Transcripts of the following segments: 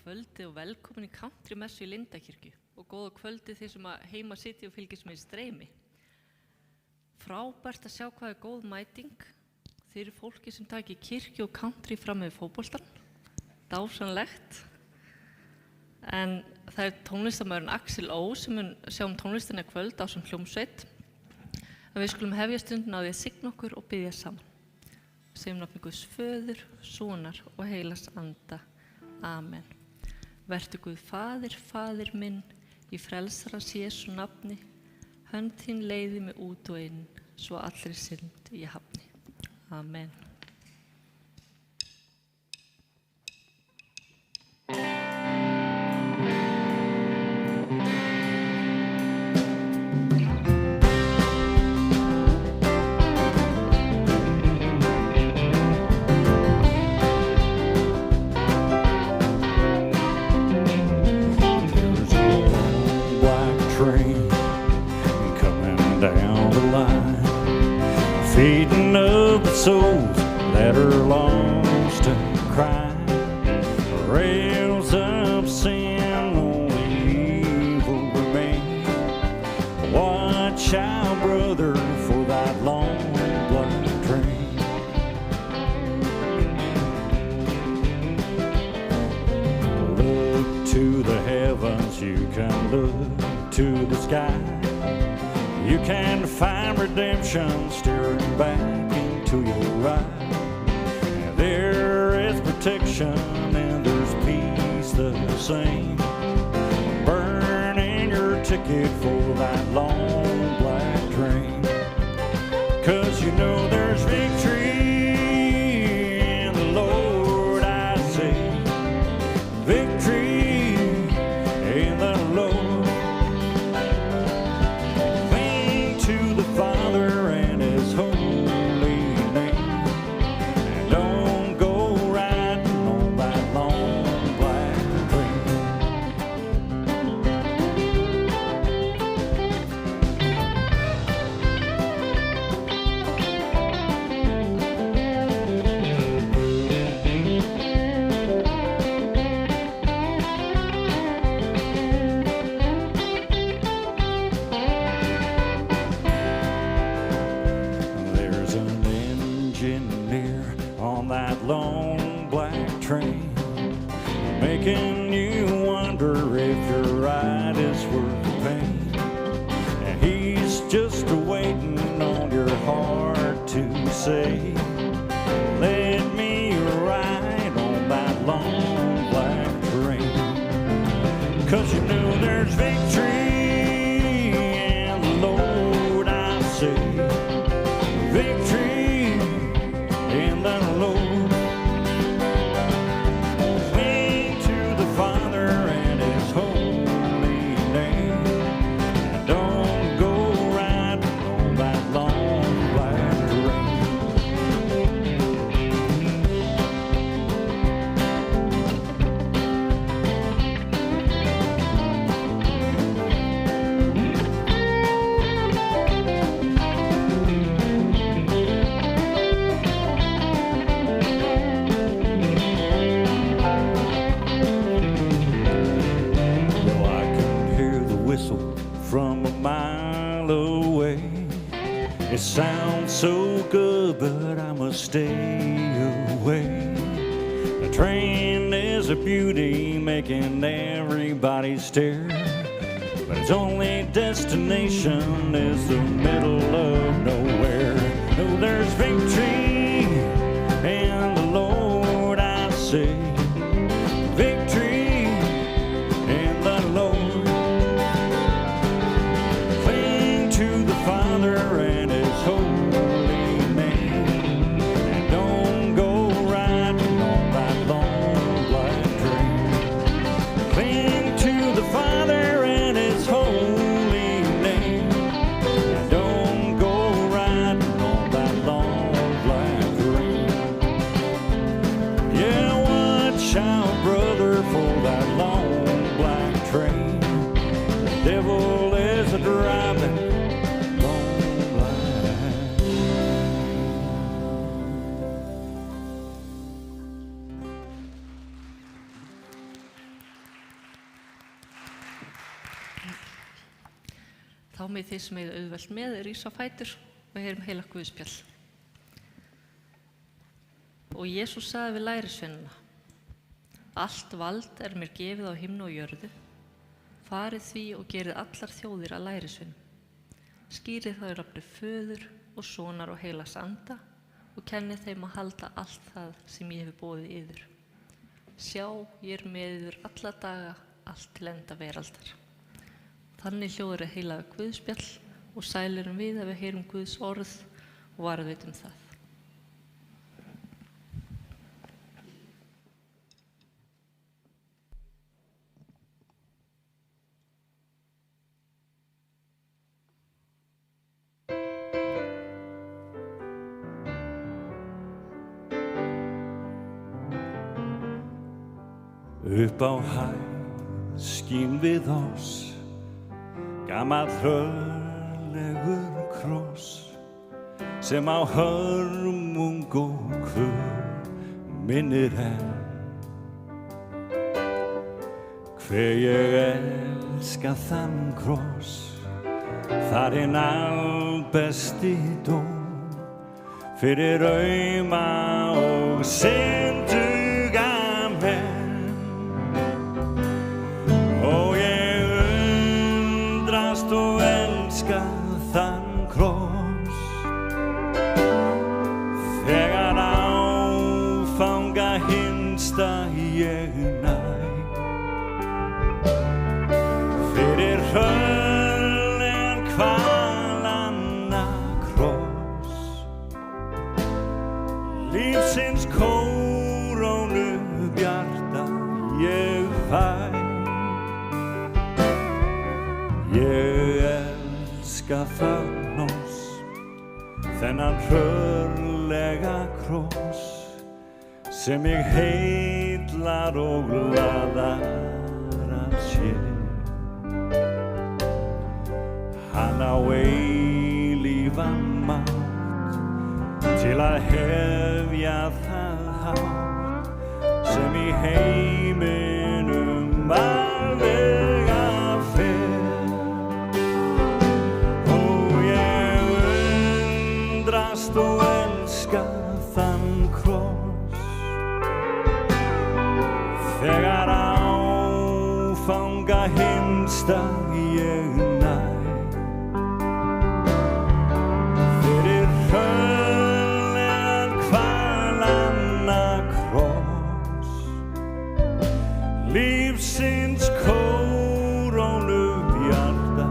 kvöldi og velkomin í Country-messu í Lindakirkju og góða kvöldi þeir sem að heima sitja og fylgjast með í streymi. Frábært að sjá hvað er góð mæting. Þeir eru fólki sem taki kirkju og country fram með fótboltan. Dásanlegt. En það er tónlistarmaðurinn Axel Ó sem mun sjá tónlistina kvöld á sem hljómsveit. En við skulum hefja stundina á því að signa okkur og biðja saman. Segjum nafni Guðs föður, sonar og heilags anda. Amen. Vertu Guð faðir, faðir minn, í frelsarans Jesú nafni, hönd þín leiði mig út og inn, svo allri synd ég hafni. Amen. Feeding up the souls that are lost and crying. Rails up sin, only evil remain. Watch out, brother, for that long black train. Look to the heavens, you can look to the sky. You can find redemption steering back into your ride. There is protection and there's peace the same. Burning your ticket for that long black train. 'Cause you know there's victory in the Lord, I say. Victory in the Lord. Father and His holy name, and don't go riding on that long black train. Long black train, making you wonder if your ride is worth the pain. And he's just waiting on your heart to say, let me ride on that long black train. 'Cause you know there's victory in the Lord, I say. Victory in the Lord. From a mile away, it sounds so good, but I must stay away. The train is a beauty, making everybody stare, but its only destination is the middle of nowhere. No, there's victory in the Lord, I say. Victory in the Lord. Father and His holy name, and don't go riding on that long black train. Cling to the Father and His holy name, and don't Þá með þið sem eigið auðvelt með rísa á fætur og heyrum heilagt Guðspjall. Og Jesús sagði við lærisveinana: Allt vald er mér gefið á himni og jörðu. Farið því og gerið allar þjóðir að lærisveinum. Skýrið þá í nafni Föður og Sonar og Heilags Anda og kennið þeim að halda allt það sem ég hef boðið yður. Sjá, ég er með yður alla daga, allt til enda veraldar. Þannig hljóðar heilaga Guðspjall og sæl erum við að við heyrum Guðs orð og varðveitum það. Upp á hæð skín við oss gamall hrörlegur kross sem á hörmung og kvöl minnir enn. Hve ég elska þann kross, þar hinn albesti dóm fyrir auma og synduga menn. Og elska þann kross þegar áfanga hinsta ég næ fyrir hrörlegan kvalanna kross lífsins kórónu bjarta ég fæ. Ég elska þann oss, þennan hrörlega kross sem mig heillar og laðar að sér. Hann á eilífan mátt til að hefja það hátt sem í heiminum alvega fer. Og elska þann kross þegar áfanga hinsta ég næ fyrir hrörlegan kvalanna kross lífsins kórónu bjarta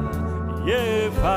ég fæ.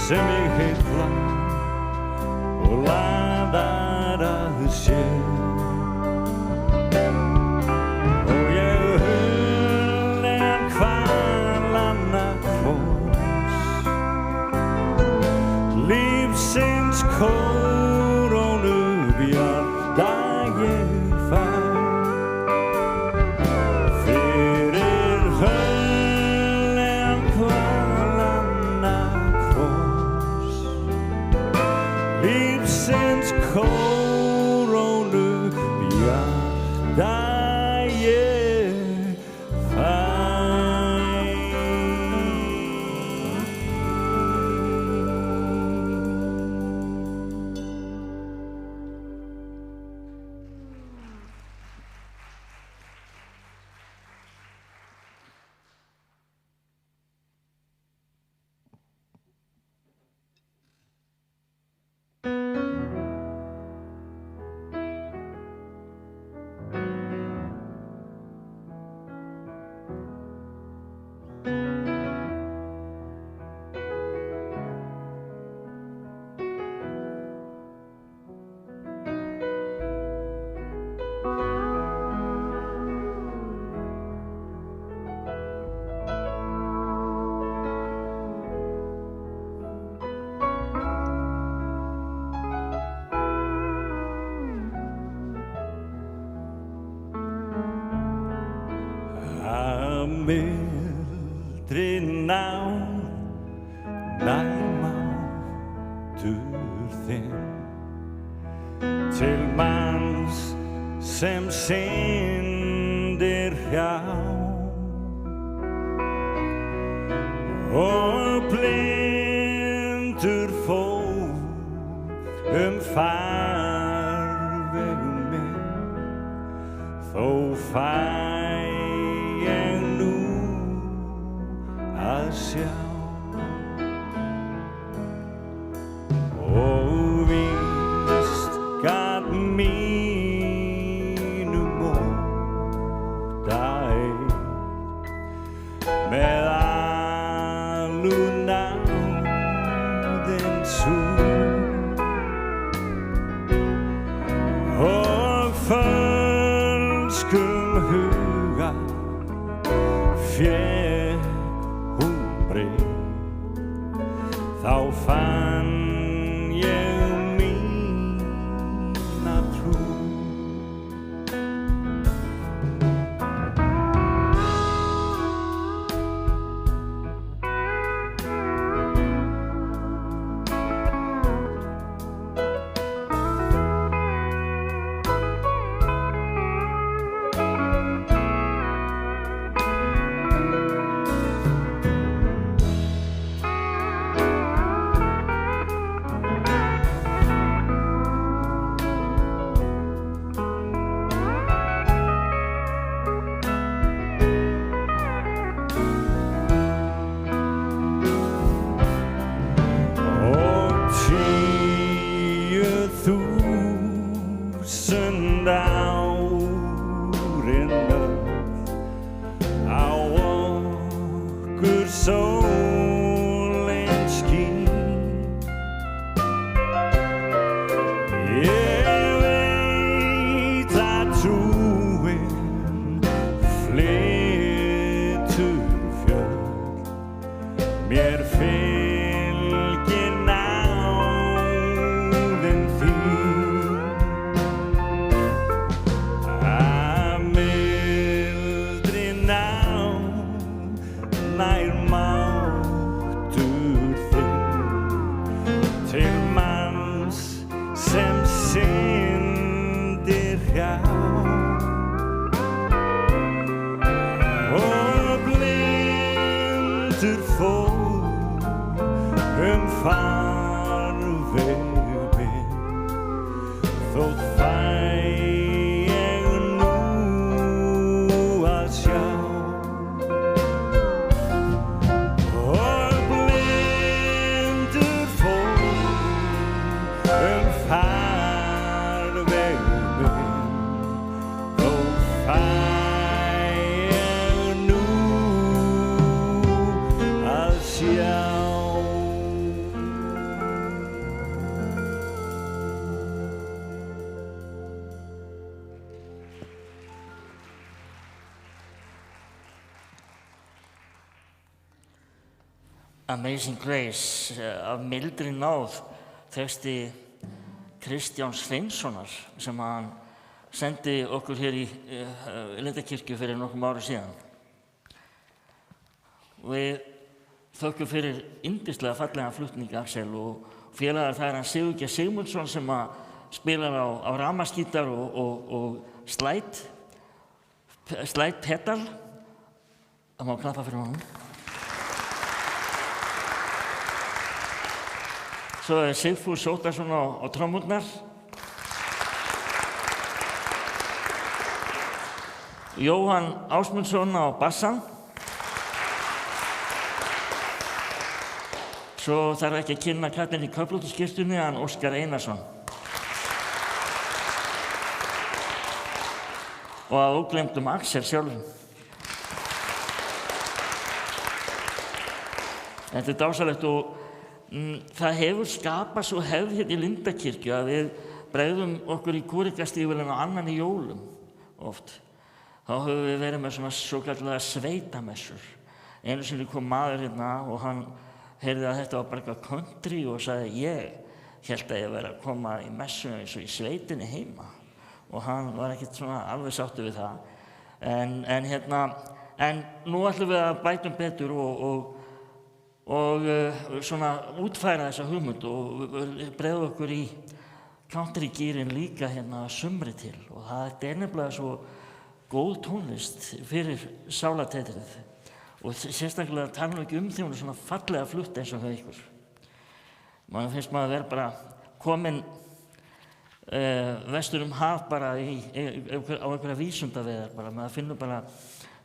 Sem ég heilla og laðar að sér og ég hrörlegan kvalanna kross lífsins kórónu bjarta ég fæ fyrir hrörlegan kvalanna lífsins kórónu bjarta ég fæ. mildri náð nær máttur þinn til manns sem syndir hjá og blindur fór farvegum minn þó fæ ég nú að sjá og víst gat mínum ótta eitt með alúðnáðin sú og fölskum huga fékk hún breytt þá fann ég mína trú Amazing Grace af mildri náð, texti Kristjáns Sveinssonar sem hann sendi okkur hér í Lindakirkju fyrir nokkrum árum síðan. Við þökkum fyrir yndislega fallega flutning Axel og félagar það hann Sigurgeir Sigmundsson sem spilar á rafmagnsgítar og slide pedal. Það má klappa fyrir honum. Svo Sigfús Óttarsson á trommurnar. Jóhann Ásmundsson á bassann. Svo þarf ekki að kynna kallinn í köflóttaskirkjunni, hann Óskar Einarsson. Og að ógleymdum Axel sjálfum. Þetta dásalegt og það hefur skapað svo hefð hérna í Lindakirkju að við bregðum okkur í kúrikastígvélina á annan í jólum oft. Þá höfum við verið með svona svokallaðar sveitamessur. Einu sinni kom maður hérna og hann heyrði að þetta var bara eitthvað country og sagði ég hélt að ég væri að koma í messu eins og í sveitinni heima. Og hann var ekkert svona alveg sáttur við það. En hérna En nú ætlum við að bæta betur og svona útfæra þessa hugmynd og bregða okkur í country-gírinn líka hérna sumri til. Og það nefnilega svo góð tónlist fyrir sálartetrið. Og sérstaklega tala ekki því hún svona fallega flutt eins og það ykkur. Man finnst maður að vera bara komin vestur haf bara á einhverja vísundaveðar bara. Maður finnur bara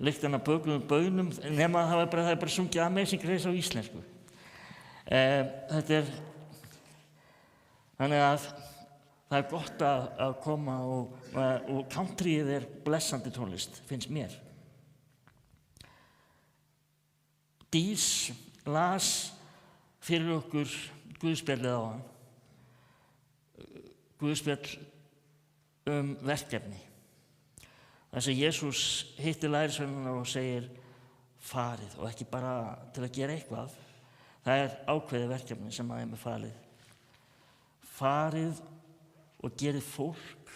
lyktina af bökuðum baunum nema það er bara sungið Amazing Grace á íslensku. Þannig að það gott að koma og countryið blessandi tónlist, finnst mér. Dís las fyrir okkur guðspjallið á hann. Guðspjall verkefni. Þar sem Jesús hittir lærisveinana og segir farið og ekki bara til að gera eitthvað. Það ákveðið verkefni sem að með falið. Farið og gerið fólk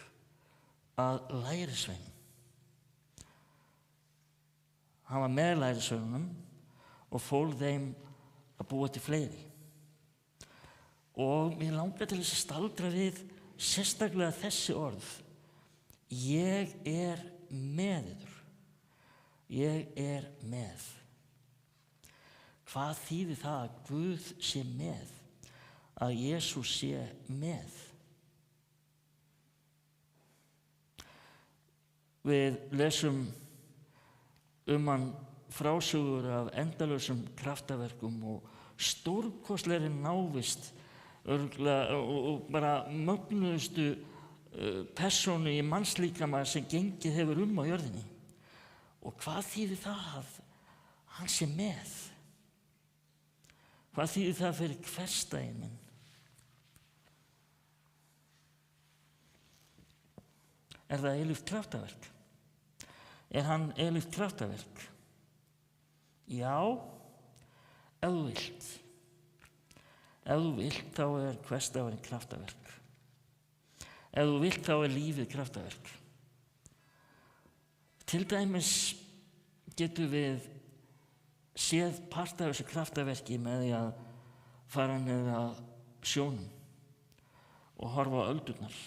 að lærisveinum. Hann var með lærisveinunum og fól þeim að búa til fleiri. Og mér langar til þess að staldra við sérstaklega þessi orð. Ég með yður. Ég með. Hvað þýðir það að Guð sé með? Að Jesús sé með? Við lesum hann frásögur af endalausum kraftaverkum og stórkostlegri návist og bara mögnuðustu persónu í mannslíkama sem gengið hefur á jörðinni. Og hvað þýðir það að hann sé með? Hvað þýðir það fyrir hversdaginn minn? Það eilíft kraftaverk? Hann eilíft kraftaverk? Já, ef þú vilt. Ef þú vilt, þá hversdagurinn kraftaverk. Ef þú vilt, þá lífið kraftaverk. Til dæmis getum við séð part af þessu kraftaverki með því að fara niður að sjónum og horfa á öldurnar.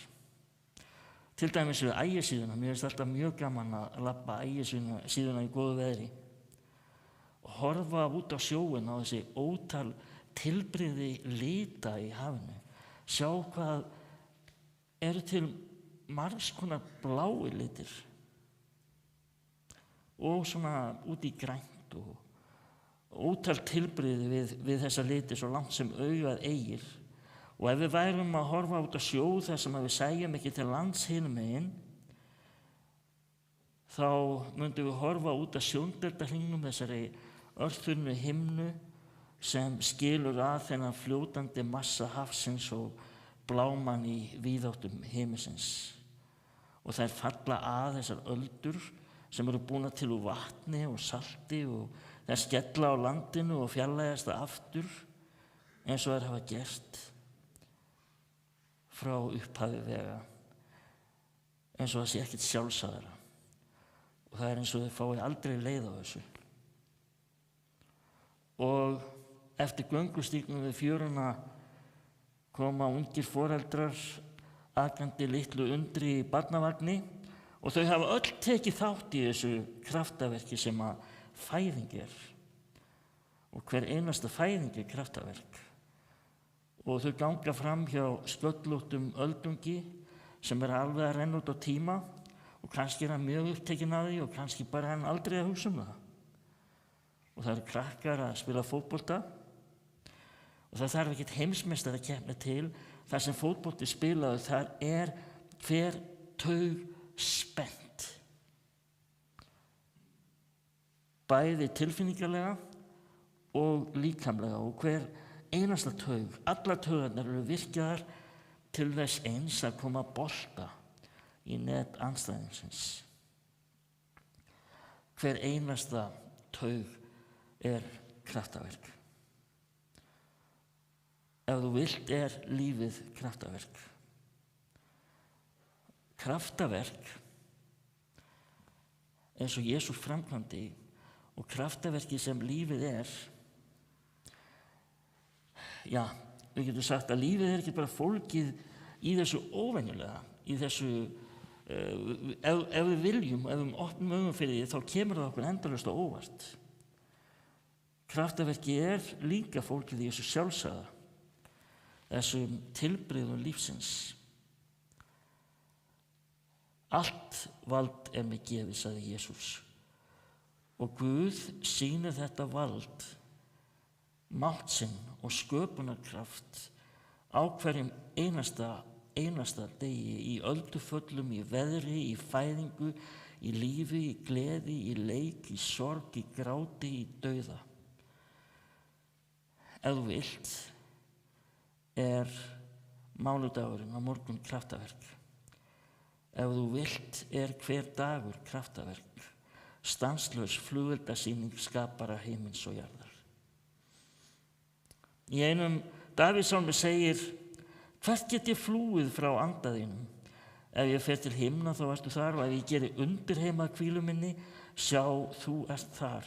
Til dæmis við Ægisíðuna. Mér finnst alltaf mjög gaman að labba Ægisíðuna í góðu veðri og horfa út á sjóinn á þessi ótal tilbrigði lita í hafinu. Sjá hvað eru til margs konar blái litir og svona út í grænt og ótal tilbrigði við þessa liti svo langt sem augað eigir. Og ef við værum að horfa út á sjó þar sem við sæjum ekki til lands hinum megin, þá myndum við horfa út á sjóndeildarhringnum, þessari örþunnu himnu sem skilur að þennan fljótandi massa hafsins og bláman í víðáttum himinsins. Og þær falla að þessar öldur sem eru búnar til úr vatni og salti og þær skella á landinu og fjarlægjast það aftur eins og þær hafa gert frá upphafi vega, eins og það sé ekkert sjálfsagðara. Og það eins og þau fái aldrei leið á þessu. Og eftir göngustígnum við fjöruna koma ungir foreldrar akandi litlu undri í barnavagni og þau hafa öll tekið þátt í þessu kraftaverki sem að fæðing og hver einasta fæðing kraftaverk. Og þau ganga fram hjá sköllóttum öldungi sem alveg að renna út á tíma og kannski hann mjög upptekinn af því og kannski bara hann aldrei að hugsa það. Og það eru krakkar að spila fótbolta og það þarf ekkert heimsmeistarakeppni til. Þar sem fótbolti spilaður, þar hver taug spennt. Bæði tilfinningarlega og líkamlega og hver einasta taug, allar taugarnar eru virkjaðar til þess eins að koma bolta í net andstæðingsins. Hver einasta taug kraftaverk. Ef þú vilt lífið kraftaverk. Kraftaverk eins og Jesús framkvæmdi og kraftaverki sem lífið já, við getum sagt að lífið ekki bara fólgið í þessu óvenjulega, í þessu, ef við viljum, ef við opnum augum fyrir því, þá kemur það okkur endalaust á óvart. Kraftaverki líka fólgið í þessu sjálfsagða, þessum tilbrigðum lífsins. Allt vald mig gefið, sagði Jesús, og Guð sýnir þetta vald, mátt sinn og sköpunarkraft á hverjum einasta degi, í ölduföllum, í veðri, í fæðingu, í lífi, í gleði, í leik, í sorg, í gráti, í dauða. Ef þú vilt mánudagurinn á morgun kraftaverk. Ef þú vilt hver dagur kraftaverk, stanslaus flugeldasýning skapara heimins og jarðar. Í einum Davíðssálmi segir: hvert get ég flúið frá anda þínum? Ef ég fer til himna þá ertu þar, og ef ég geri undirheim að hvílu minni, sjá, þú ert þar.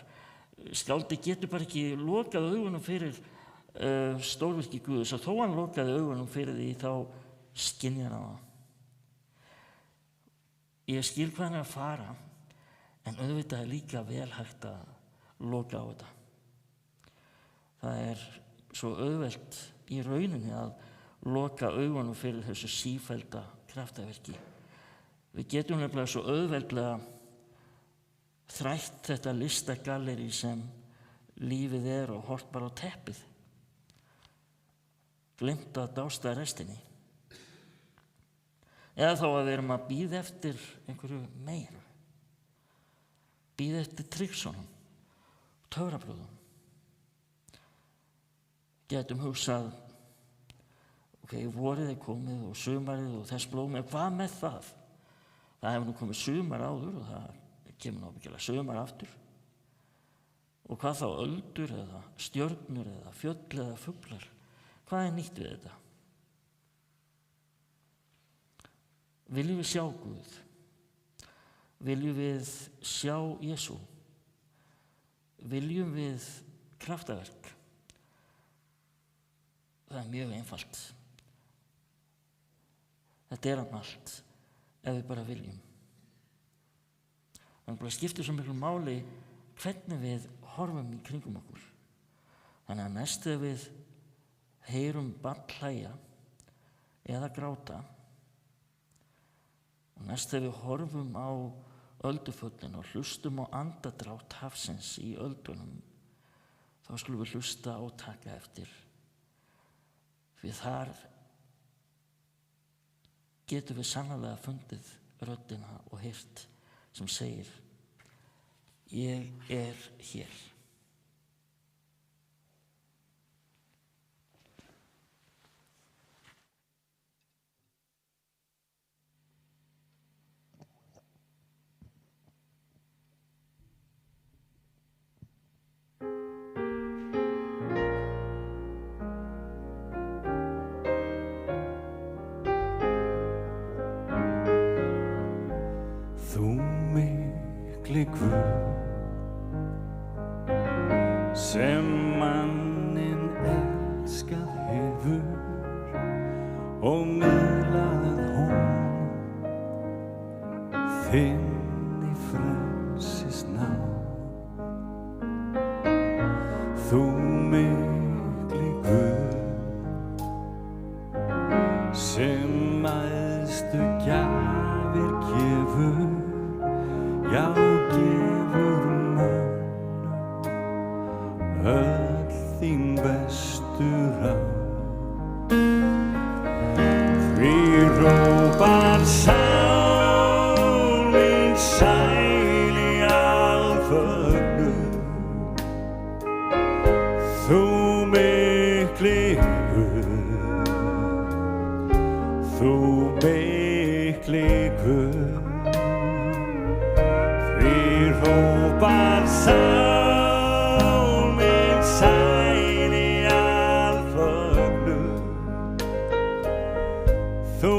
Skáldi getur bara ekki lokað augunum fyrir stórvirki Guðs, og þó hann lokaði augunum fyrir því, þá skynjar hann það. Ég skil hvað hann að fara, en auðvitað líka vel hægt að loka á þetta. Það svo auðvelt í rauninni að loka augunum fyrir þessu sífellda kraftaverki. Við getum nefnilega svo auðveldlega þrætt þetta listagalleri sem lífið og hort bara á teppið. Gleymt að dásta restinni. Eða þá að við erum að bíða eftir einhverju meira. Bíða eftir trixunum, töfrabröðum. Getum hugsað, vorið komið og sumarið og þess blómi, hvað með það? Það hefur nú komið sumar áður og það kemur náttúrulega sumar aftur. Og hvað þá öldur eða stjörnur eða fjöll eða fuglar? Hvað nýtt við þetta? Viljum við sjá Guð? Viljum við sjá Jesú? Viljum við kraftaverk? Það mjög einfalt. Þetta hann allt, ef við bara viljum. Þannig að skiptir svo miklu máli hvernig við horfum í kringum okkur. Þannig að næst þegar við heyrum barn hlæja eða gráta, og næst þegar við horfum á ölduföllin og hlustum á andadrátt hafsins í öldunum, þá skulum við hlusta og taka eftir. Því þar getum við sannarlega fundið röddina og heyrt sem segir: ég hér. Guð sem manninn elskað hefur og miðlað honum þinn í frelsis náð. Þú mikli Guð sem æðstu gjafir gefur, já, gefur mönnum öll þín bestu ráð. Því hrópar sál mín sæl í alfögnuð, þú mikli Guð, þú mikli Guð. Hrópar sál mín sæl í alfögnuð, þú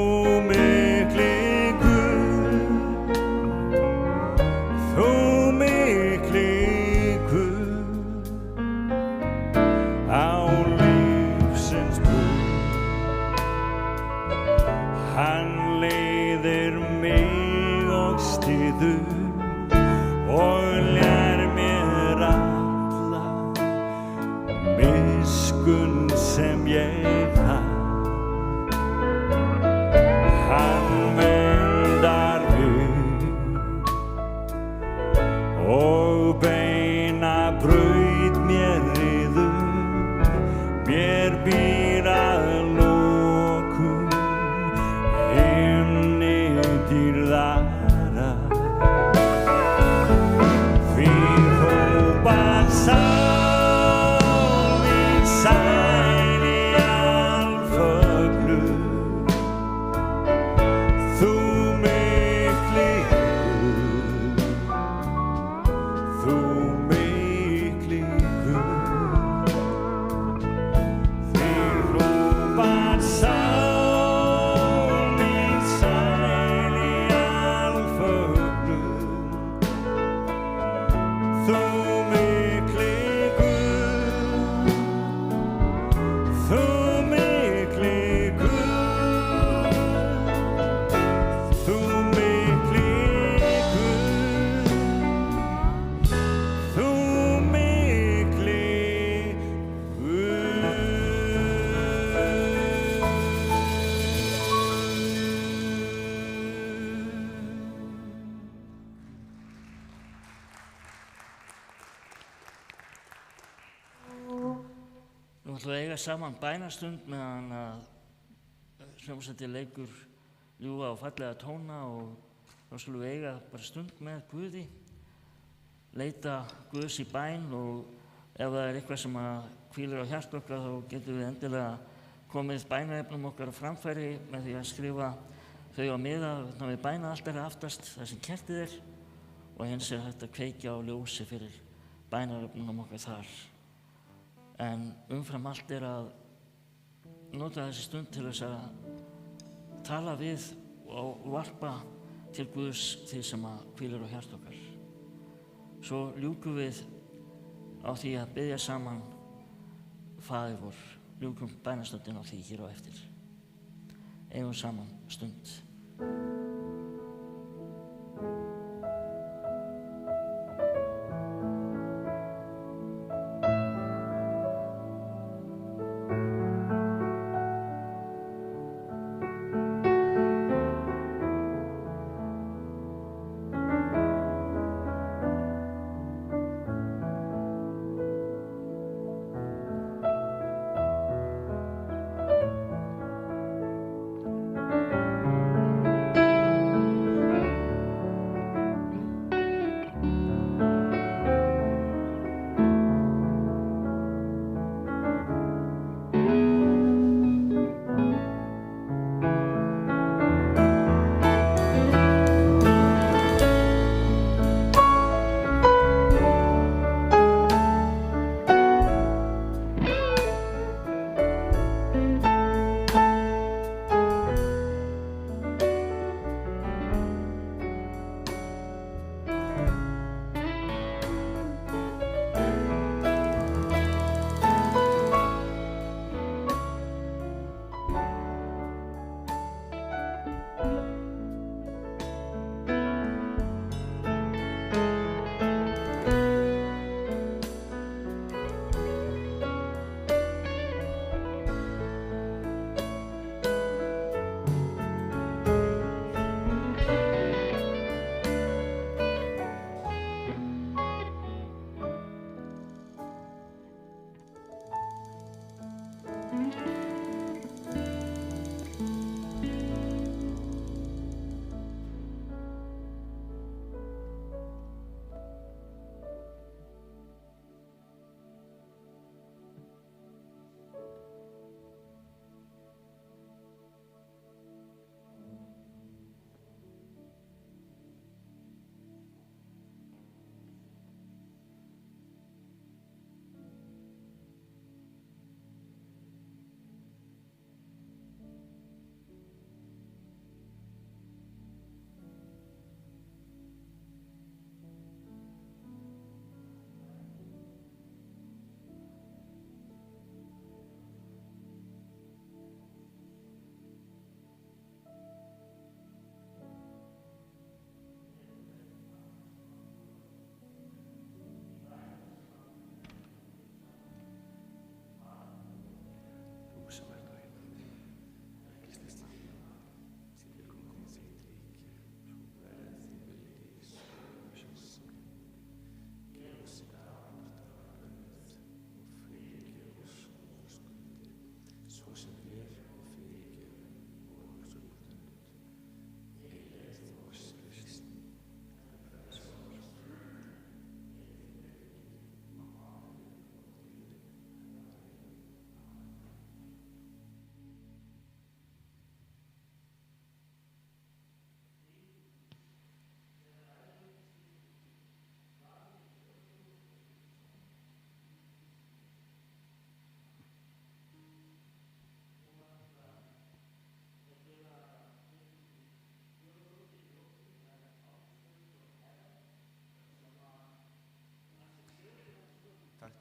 mikli Guð, þú mikli Hann leiðir mig og styður og lær mér alla miskunn sem ég haf. Hann verndar mig og beina braut mér ryður, mér býr að lokum himni dýrðara. Því hrópar sál mín sæl í alfögnu, þú mikli Guð, þú mikli Guð. Því hrópar sál mín sæl í alfögnu, þú mikli Guð, þú mikli Guð, þú mikli Guð, þú mikli Nú ætlum við að eiga saman bænastund meðan að hljómsveitin leikur ljúfa og fallega tóna og þá skulum við eiga bara stund með Guði, leita Guðs í bæn og ef það er eitthvað sem að hvílir á hjarta okkar þá getum við endilega komið bænaefnum okkar á framfæri með því að skrifa þau á miða við bænaaltarið aftast þar sem kertið er og hins er hægt að kveikja á ljósi fyrir bænaefnum okkar þar. En umfram allt er að nota þessi stund til þess að tala við og varpa til Guðs því sem að hvílir á hjarta okkar. Svo ljúkum við á því að biðja saman Faðir vor, ljúkum bænastundin á því hér á eftir. Eigum saman stund.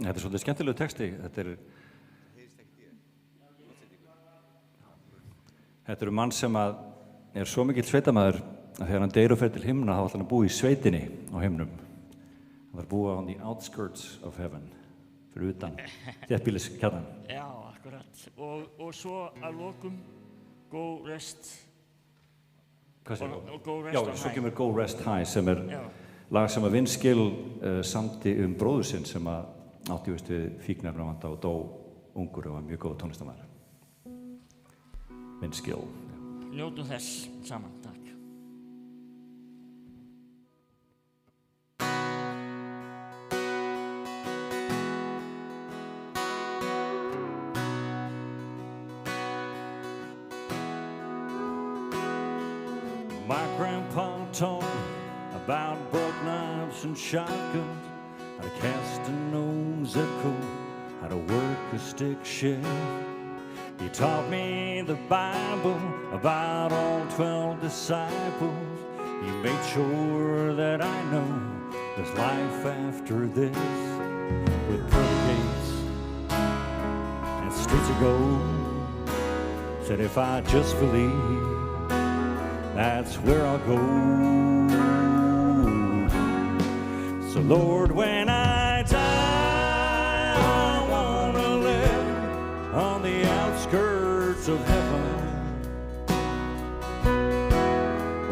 Þetta svolítið skemmtilegu texti. Þetta er mann sem er svo mikill sveitamæður að þegar hann deyr og fer til himna þá ætlar hann að búa í sveitinni á himnum. Hann var að búa on the outskirts of heaven, fyrir utan þéttbýliskjarnan. Já, akkurat. Og svo að lokum Go Rest. Hvað segir þú? Go Rest Já, on svo High. kemur Go Rest High sem lag sem að Vince Gill samdi bróður sinn sem átti við fíkniefnavanda og dó ungur og var mjög góð tónlistarmaður. Vince Gill. Njótum þess saman, takk. My grandpa taught me about broke knives and shotguns, how to cast a nose echo, how to work a stick shift. He taught me the Bible about all 12 disciples. He made sure that I know there's life after this, with pearly gates and streets of gold. Said if I just believe, that's where I'll go. So Lord, when I die, I wanna live on the outskirts of heaven,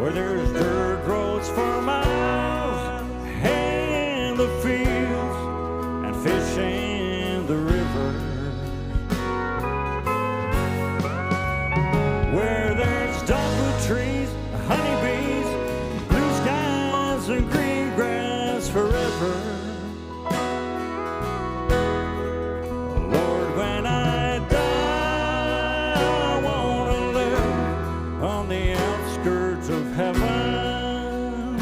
where there's dirt roads for miles, hay in the fields, and fish in the rivers, where there's dogwood trees, honeybees, blue skies, and green grass forever. Lord, when I die, I wanna live on the outskirts of heaven.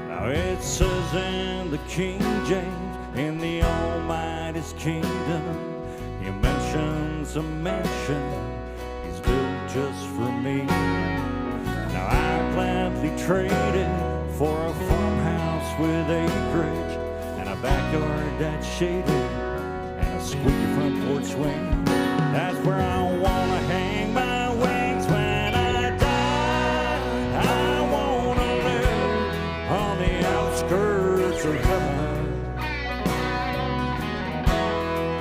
Now it says in the King James, in the Almighty's kingdom, He mentions a mansion He's built just for me. Now I'd gladly trade it for a farmhouse with acreage and a backyard that's shaded and a squeaky front porch swing. That's where I wanna hang my wings when I die. I wanna live on the outskirts of heaven,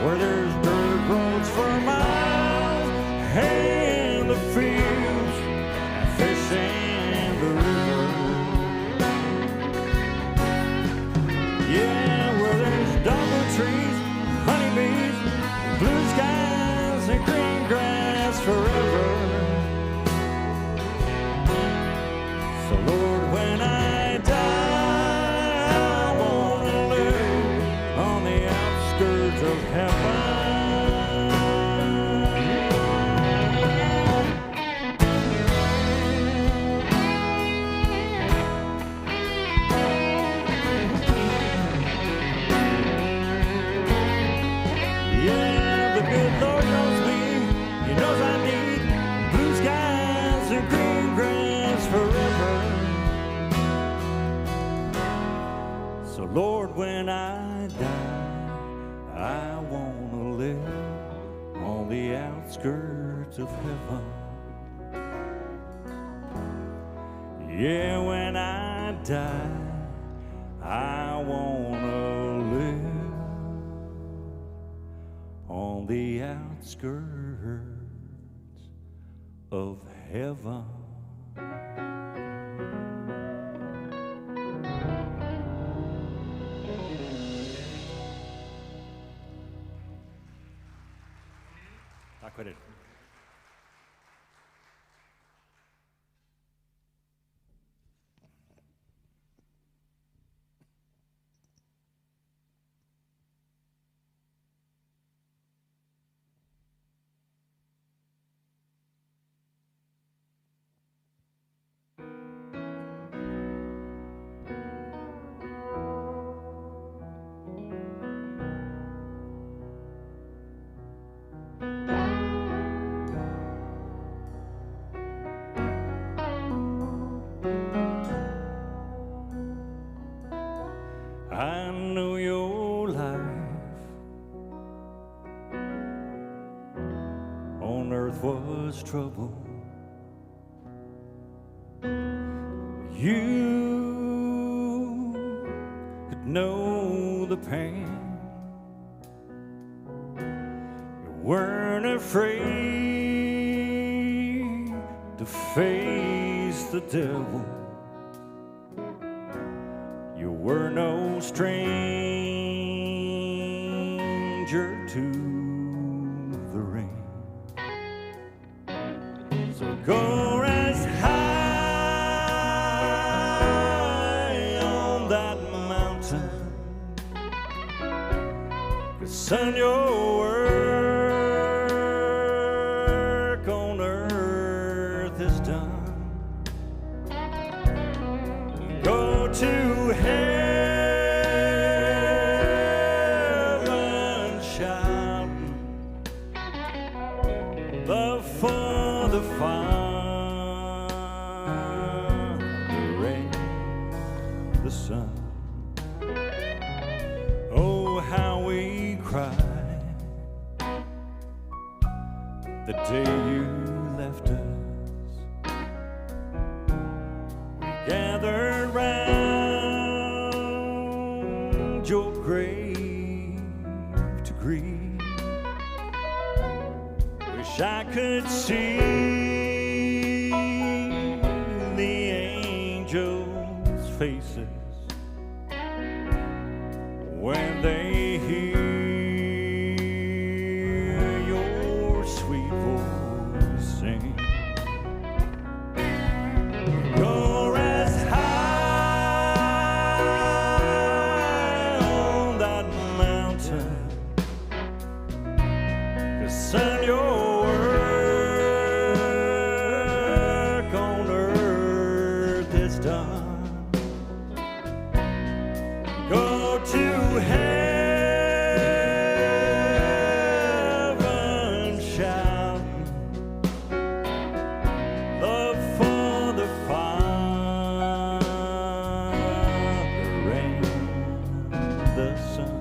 where there's dirt roads for miles, hay in the fields, and fish in the river. Yeah, where there's dogwood trees, honeybees, blue skies, and green grass forever. So Lord, when I die, I wanna live on the outskirts of heaven. Yeah, the good Lord knows me. He knows I need blue skies and green grass forever. So Lord, when I die, I wanna live on the outskirts of heaven. Yeah, when I die, I wanna live on the outskirts of heaven. Takk fyrir. on earth was trouble, you could know the pain. You weren't afraid to face the devil. You were no stranger to the rain. So go as high on that mountain, 'cause son, your work on earth is done. Go to heaven shouting, the Father, the rain, the sun. Oh, how we cried the day you left us. We gathered round your grave to grieve. Wish I could see the angels' faces when they hear your sweet voice sing. Go as high on that mountain, 'cause son, your work on earth is done. Go to heaven shouting, the Father, and the Son.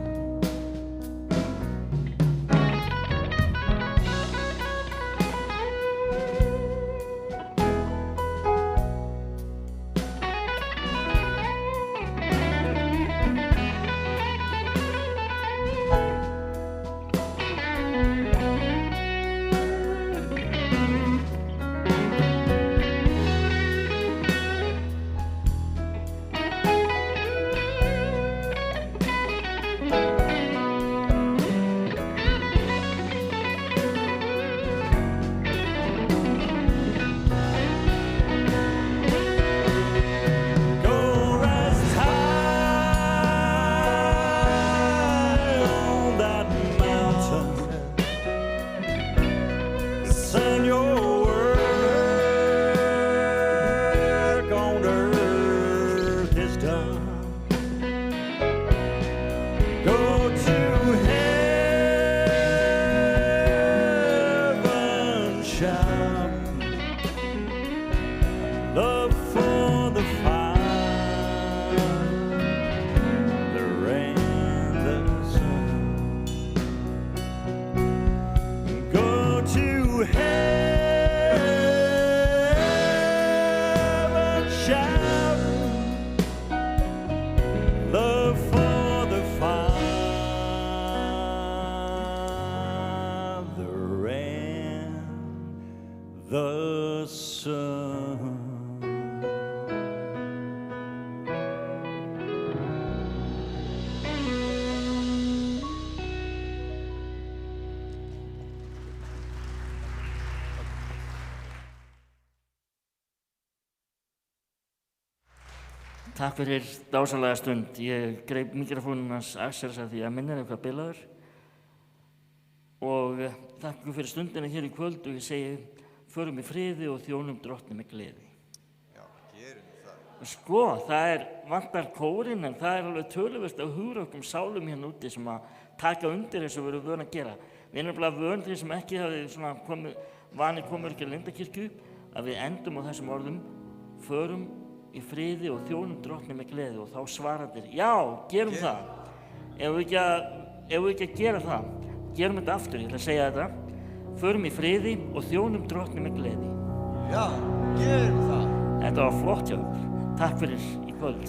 Takk fyrir dásamlega stund. Ég greip mikrofóninn hans Axels af því að minn eitthvað bilaður. Og þakka ykkur fyrir stundina hér í kvöld og ég segi förum í friði og þjónum Drottni með gleði. Já, gerum það. Sko, það vantar kórinn en það alveg töluvert af hugrökkum sálum hérna úti sem að taka undir eins og við erum vön að gera. Við erum nefnilega vön því sem ekki hafi komið ekki að Lindakirkju að við endum á þessum orðum förum í friði og þjónum Drottni með gleði og þá svarandir, já, gerum það. Ef við ekki að gera það, gerum þetta aftur, ég ætla að segja þetta. förum í friði og þjónum Drottni með gleði. Já, gerum það. Þetta var flott hjá ykkur. Takk fyrir í kvöld.